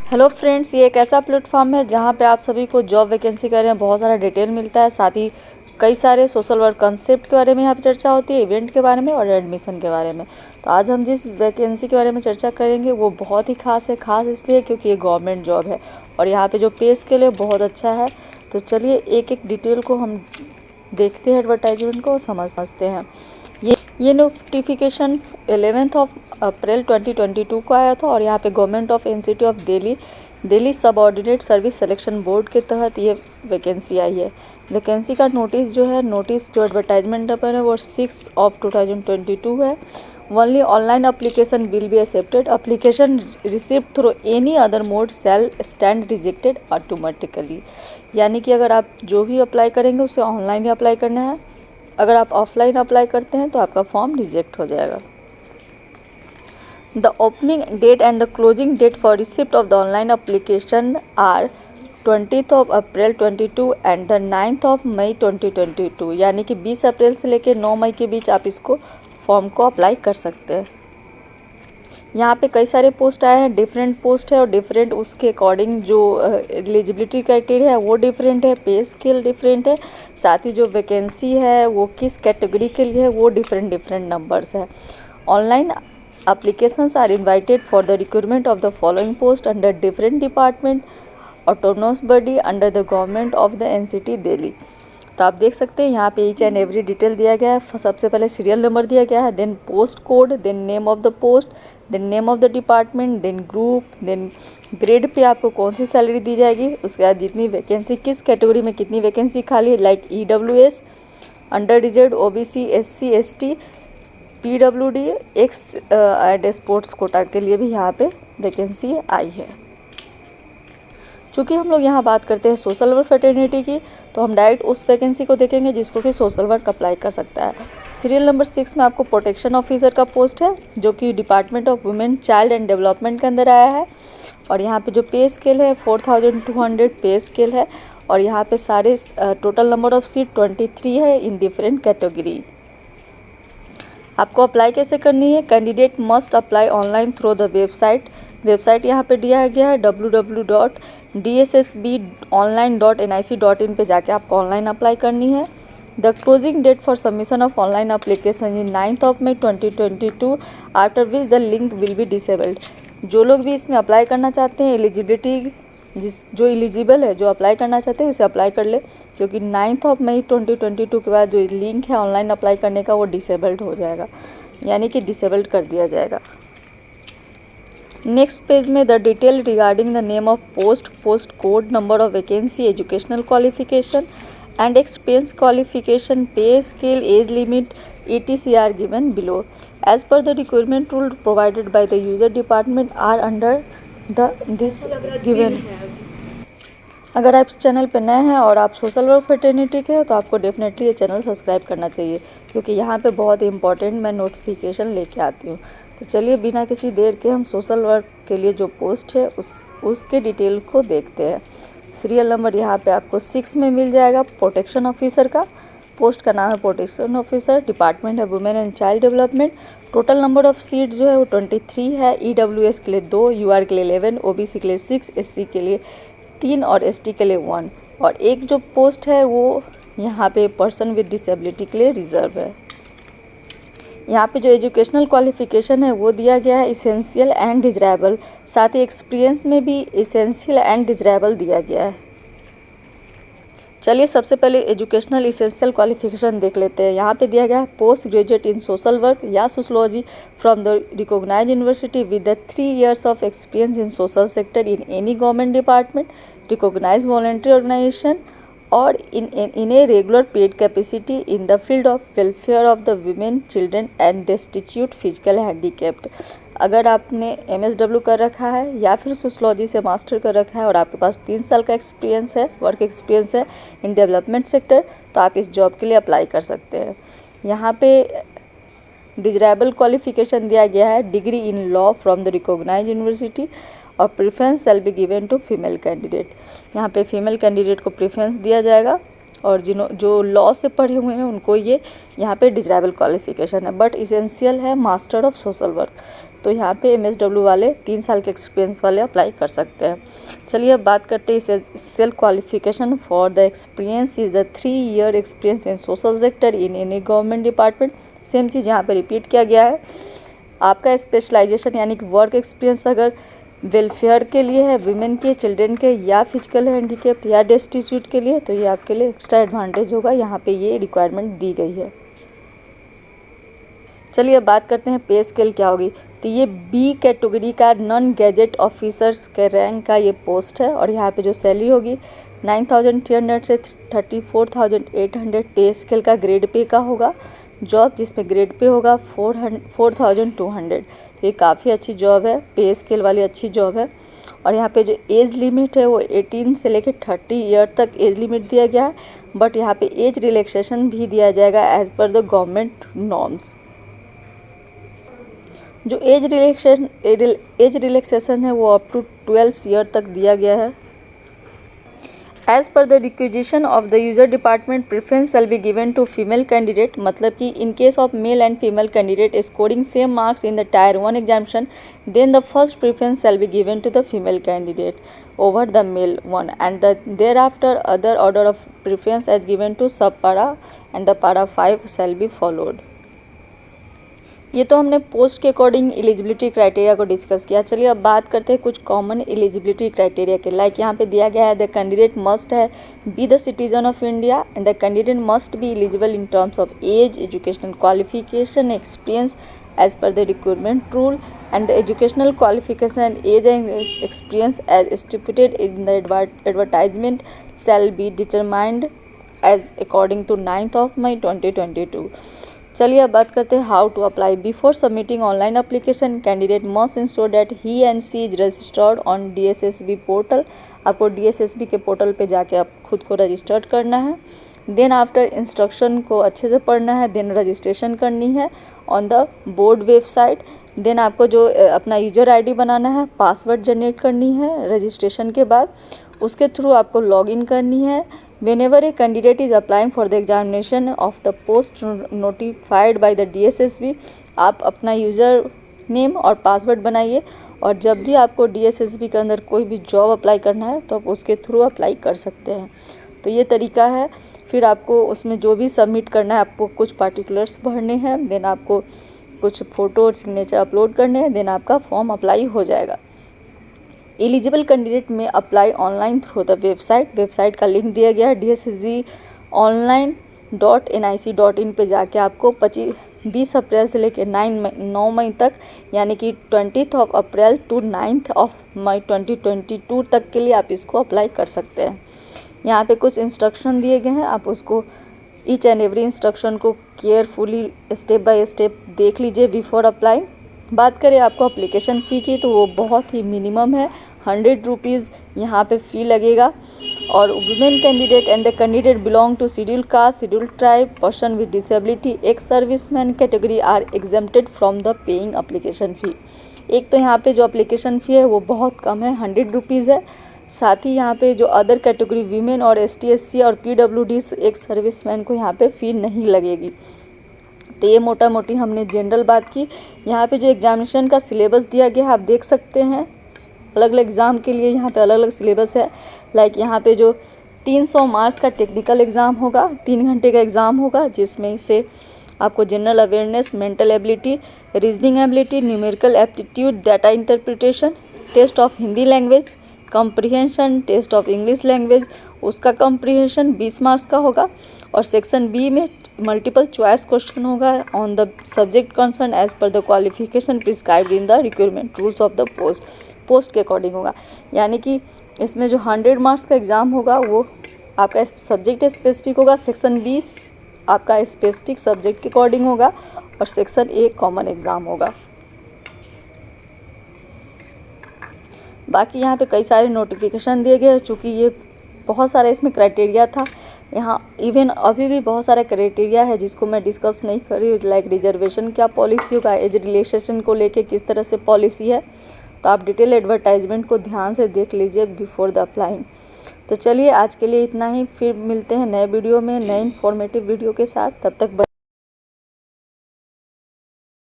Hello friends, ये एक ऐसा प्लेटफॉर्म है जहाँ पे आप सभी को जॉब वैकेंसी के बारे में बहुत सारा डिटेल मिलता है। साथ ही कई सारे सोशल वर्क कंसेप्ट के बारे में यहाँ पे चर्चा होती है, इवेंट के बारे में और एडमिशन के बारे में। तो आज हम जिस वैकेंसी के बारे में चर्चा करेंगे वो बहुत ही खास है। खास इसलिए क्योंकि ये गवर्नमेंट जॉब है और यहाँ पे जो पे स्केल है बहुत अच्छा है। तो चलिए एक एक डिटेल को हम देखते हैं, एडवर्टाइजमेंट को समझते हैं। ये नोटिफिकेशन 11 अप्रैल 2022 को आया था और यहाँ पे government of NCT of Delhi subordinate service selection board के तहत ये वैकेंसी आई है। वैकेंसी का नोटिस जो एडवर्टाइजमेंट पर है वो 6/2022 है। Only online application will be accepted. Application received through any other mode shall stand rejected automatically. यानी कि अगर आप जो भी अप्लाई करेंगे उसे ऑनलाइन ही अप्लाई करना है। अगर आप ऑफलाइन अप्लाई करते हैं तो आपका फॉर्म रिजेक्ट हो जाएगा। The opening date and the closing date for receipt of the online application are 20 April 22 and the 9 May 2022। यानी कि 20 अप्रैल से लेकर 9 मई के बीच आप इसको फॉर्म को अप्लाई कर सकते हैं। यहाँ पे कई सारे पोस्ट आए हैं, डिफरेंट पोस्ट है और डिफरेंट उसके अकॉर्डिंग जो एलिजिबिलिटी क्राइटेरिया है वो डिफरेंट है, पे स्केल डिफरेंट है। साथ ही जो वैकेंसी है वो किस कैटेगरी के लिए है वो डिफरेंट नंबर्स है। Online applications are invited for the recruitment of the following post under different department autonomous body under the government of the NCT Delhi. तो आप देख सकते हैं यहाँ पे ईच एंड एवरी डिटेल दिया गया है। सबसे पहले सीरियल नंबर दिया गया है, then post code, then name of the post, then name of the department, then group, then grade pay आपको कौन सी सैलरी दी जाएगी। उसके बाद जितनी वैकेंसी, किस कैटेगरी में कितनी वैकेंसी खाली है, like EWS, under reserve, OBC, SC, ST, PWD, x and sports quota के लिए भी यहाँ पे वैकेंसी आई है। चूँकि हम लोग यहाँ बात करते हैं सोशल वर्क फ्रेटर्निटी की, तो हम डायरेक्ट उस वैकेंसी को देखेंगे जिसको कि सोशल वर्क अप्लाई कर सकता है। सीरियल नंबर 6 में आपको प्रोटेक्शन ऑफिसर का पोस्ट है जो कि department of women child and development के अंदर आया है। और यहाँ पे जो पे स्केल है 4200 पे स्केल है। और यहाँ पे सारे टोटल नंबर ऑफ सीट 23 है इन डिफरेंट कैटेगरी। आपको अप्लाई कैसे करनी है? Candidate must apply online through the website यहाँ पे दिया गया है www.dssbonline.nic.in पे जाके आपको ऑनलाइन अप्लाई करनी है। The closing date for submission of online application in 9 May 2022 after which the link will be disabled. जो लोग भी इसमें अप्लाई करना चाहते हैं, एलिजिबिलिटी जो एलिजिबल है, जो अप्लाई करना चाहते हैं उसे अप्लाई कर ले, क्योंकि 9 मई 2022 के बाद जो लिंक है ऑनलाइन अप्लाई करने का वो डिसेबल्ड हो जाएगा, यानी कि डिसेबल्ड कर दिया जाएगा। नेक्स्ट पेज में the detail regarding the name of post code, number of vacancy, educational qualification and experience qualification, पे scale, age limit etc are given below as per the requirement rule provided by the user department are under this given। अगर आप इस channel पर नए हैं और आप social work fraternity के हैं तो आपको डेफिनेटली ये चैनल सब्सक्राइब करना चाहिए, क्योंकि यहाँ पे बहुत ही इंपॉर्टेंट मैं नोटिफिकेशन लेके आती हूँ। तो चलिए बिना किसी देर के हम सोशल वर्क के लिए जो पोस्ट है उसके डिटेल को देखते हैं। सीरियल नंबर यहाँ पे आपको 6 में मिल जाएगा प्रोटेक्शन ऑफिसर का। पोस्ट का नाम है प्रोटेक्शन ऑफिसर, डिपार्टमेंट है women and child development. Total number of seat जो है वो 23 है। EWS के लिए 2, UR के लिए 11, OBC के लिए 6, SC के लिए 3 और ST के लिए 1। और एक जो पोस्ट है वो यहाँ पे पर्सन विद डिसेबिलिटी के लिए रिजर्व है। यहाँ पे जो एजुकेशनल क्वालिफिकेशन है वो दिया गया है इसेंशियल एंड डिजरेबल। साथ ही एक्सपीरियंस में भी इसेंशियल एंड डिजरेबल दिया गया है। चलिए सबसे पहले एजुकेशनल इसेंशियल क्वालिफिकेशन देख लेते हैं। यहाँ पे दिया गया है post graduate in social work या sociology from the recognised university with the 3 years of experience in social sector in any government department, recognised voluntary organisation और in a regular paid capacity in the field of welfare of the women, children and destitute physical handicapped। अगर आपने MSW कर रखा है या फिर sociology से master कर रखा है और आपके पास 3 साल का एक्सपीरियंस है, वर्क एक्सपीरियंस है इन डेवलपमेंट सेक्टर, तो आप इस जॉब के लिए अप्लाई कर सकते हैं। यहाँ पे डिजरेबल क्वालिफिकेशन दिया गया है degree in law from the recognised university और preference shall be given to female candidate. यहाँ पे फीमेल कैंडिडेट को प्रेफरेंस दिया जाएगा और जो लॉ से पढ़े हुए हैं उनको ये यहाँ पे डिजरेबल क्वालिफिकेशन है, बट इसेंशियल है मास्टर ऑफ सोशल वर्क। तो यहाँ पे MSW वाले 3 साल के एक्सपीरियंस वाले अप्लाई कर सकते हैं। चलिए अब बात करते हैं self qualification for the experience is the 3 year experience in social sector in any government department. Same चीज़ यहाँ पे रिपीट किया गया है। आपका स्पेशलाइजेशन यानी कि वर्क एक्सपीरियंस अगर वेलफेयर के लिए है, वुमेन के, चिल्ड्रेन के, या फिजिकल हैंडीकेप्ड या डेस्टिट्यूट के लिए, तो ये आपके लिए एक्स्ट्रा एडवांटेज होगा। यहाँ पे ये रिक्वायरमेंट दी गई है। चलिए अब बात करते हैं पे स्केल क्या होगी। तो ये बी कैटेगरी का नॉन गैजेट ऑफिसर्स के रैंक का ये पोस्ट है और यहाँ पे जो सैलरी होगी 9,300 से 34,800 पे स्केल का ग्रेड पे का होगा। जॉब जिसमें ग्रेड पे होगा 4,200। तो ये काफ़ी अच्छी जॉब है, पे स्केल वाली अच्छी जॉब है। और यहाँ पे जो एज लिमिट है वो 18 से लेकर 30 ईयर तक एज लिमिट दिया गया है, बट यहाँ पे एज रिलैक्सेशन भी दिया जाएगा as per the government norms. जो एज रिलैक्सेशन है वो अप टू 12 ईयर तक दिया गया है। As per the requisition of the user department preference shall be given to female candidate, मतलब कि in case of male and female candidate scoring same marks in the tier 1 examination, then the first preference shall be given to the female candidate over the male one, and thereafter other order of preference as given to sub para and the para 5 shall be followed। ये तो हमने post के according eligibility criteria को discuss किया। चलिए अब बात करते हैं कुछ कॉमन एलिजिबिलिटी क्राइटेरिया के। लाइक यहाँ पे दिया गया है द कैंडिडेट मस्ट है be the citizen of India and the candidate must be eligible in terms of age, educational qualification, experience as per the recruitment rule, and the educational qualification, age and experience as stipulated in the advertisement shall be determined as according to 9th of May 2022। चलिए अब बात करते हैं how to apply. Before submitting online application candidate must ensure that he and she is registered on DSSB portal. आपको DSSB के portal पे जाके आप खुद को रजिस्टर्ड करना है। देन आफ्टर इंस्ट्रक्शन को अच्छे से पढ़ना है। देन रजिस्ट्रेशन करनी है on the board website. Then आपको जो अपना यूजर आईडी बनाना है, पासवर्ड जनरेट करनी है रजिस्ट्रेशन के बाद, उसके थ्रू आपको लॉगिन करनी है। Whenever a candidate is applying for the examination of the post notified by the DSSB, आप अपना यूज़र नेम और पासवर्ड बनाइए और जब भी आपको DSSB के अंदर कोई भी जॉब अप्लाई करना है तो आप उसके थ्रू अप्लाई कर सकते हैं। तो ये तरीका है। फिर आपको उसमें जो भी सबमिट करना है, आपको कुछ पार्टिकुलर्स भरने हैं, देन आपको कुछ फ़ोटो और सिग्नेचर अपलोड करने हैं, देन आपका फॉर्म अप्लाई हो जाएगा। एलिजिबल कैंडिडेट में apply online through the website का लिंक दिया गया है DSSBonline.nic.in पे जाके आपको 20 अप्रैल से लेकर 9 मई तक, यानी कि 20th of April to 9th of May 2022 तक के लिए आप इसको अप्लाई कर सकते हैं। यहाँ पे कुछ इंस्ट्रक्शन दिए गए हैं, आप उसको ईच एंड एवरी इंस्ट्रक्शन को केयरफुली स्टेप बाय स्टेप देख लीजिए बिफोर अप्लाई। बात करें आपको एप्लीकेशन फ़ी की तो वो बहुत ही मिनिमम है, 100 रुपीज़ यहाँ पे फ़ी लगेगा। और women candidate and the candidate belong to schedule caste, schedule tribe, person with disability, ex serviceman category are exempted from the paying application fee. एक तो यहाँ पे जो एप्लीकेशन फ़ी है वो बहुत कम है, 100 रुपीज़ है। साथ ही यहाँ पे जो अदर कैटेगरी वीमेन और ST SC और PWD एक सर्विसमैन को यहाँ पे फ़ी नहीं लगेगी। तो ये मोटा मोटी हमने जनरल बात की। यहाँ पे जो एग्जामिनेशन का सिलेबस दिया गया है आप देख सकते हैं, अलग अलग एग्ज़ाम के लिए यहाँ पे अलग अलग सिलेबस है। लाइक यहाँ पे जो 300 मार्क्स का टेक्निकल एग्ज़ाम होगा, 3 घंटे का एग्ज़ाम होगा, जिसमें से आपको general awareness, mental ability, reasoning ability, numerical aptitude, data interpretation, test of Hindi language, comprehension, test of English language, उसका कॉम्प्रिहेंशन 20 मार्क्स का होगा। और सेक्शन बी में मल्टीपल चॉइस क्वेश्चन होगा on the subject concern as per the qualification prescribed in the requirement rules of the post के according होगा। यानी कि इसमें जो 100 मार्क्स का एग्ज़ाम होगा वो आपका सब्जेक्ट स्पेसिफिक होगा, सेक्शन बी आपका स्पेसिफिक सब्जेक्ट के अकॉर्डिंग होगा और सेक्शन ए कॉमन एग्ज़ाम होगा। बाकी यहाँ पे कई सारे नोटिफिकेशन दिए गए, चूँकि ये बहुत सारा इसमें क्राइटेरिया था। यहाँ इवन अभी भी बहुत सारा क्राइटेरिया है जिसको मैं डिस्कस नहीं कर रही हूँ। लाइक रिजर्वेशन क्या पॉलिसी होगा, एज रिलैक्सेशन को लेके किस तरह से पॉलिसी है, तो आप डिटेल एडवर्टाइजमेंट को ध्यान से देख लीजिए बिफोर द अप्लाइंग। तो चलिए आज के लिए इतना ही, फिर मिलते हैं नए वीडियो में नए इन्फॉर्मेटिव वीडियो के साथ। तब तक